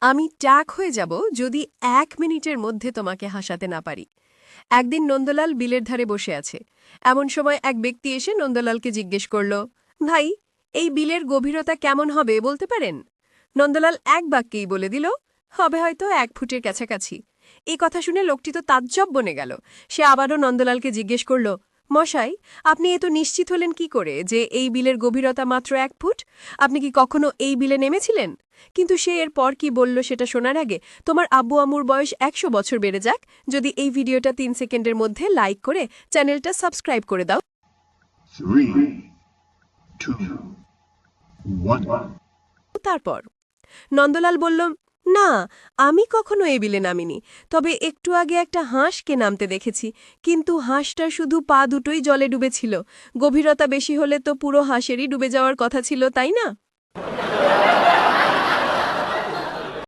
আমি ট্যাক হয়ে যাব যদি 1 মিনিটের মধ্যে তোমাকে হাসাতে না পারি। একদিন নন্দলাল বিলের ধারে বসে আছে। এমন সময় এক ব্যক্তি এসে নন্দলালকে জিজ্ঞেস করল, ভাই, এই বিলের গভীরতা কেমন হবে বলতে পারেন? নন্দলাল এক বাক্যেই বলে দিল, হবে হয়তো 1 ফুটের কাছাকাছি। এই কথা শুনে লোকটি তো তাজ্জব বনে গেল। সে আবারও নন্দলালকে জিজ্ঞেস করল, মশাই, আপনি এত নিশ্চিত হলেন কি করে যে এই বিলের গভীরতা মাত্র 1 ফুট? আপনি কি কখনো এই বিলে নেমেছিলেন? কিন্তু সে এরপর কি বলল সেটা শোনার আগে তোমার আব্বু আম্মুর বয়স 100 বছর বেড়ে যাক যদি এই ভিডিওটা 3 সেকেন্ডের মধ্যে লাইক করে চ্যানেলটা সাবস্ক্রাইব করে দাও। 3, 2, 1. তারপর নন্দলাল বলল, না, আমি কখনো এই বিলে নামিনি। তবে একটু আগে একটা হাঁসকে নামতে দেখেছি, কিন্তু হাঁসটা শুধু পা দুটোই জলে ডুবেছিল। গভীরতা বেশি হলে তো পুরো হাঁসেরই ডুবে যাওয়ার কথা ছিল, তাই না?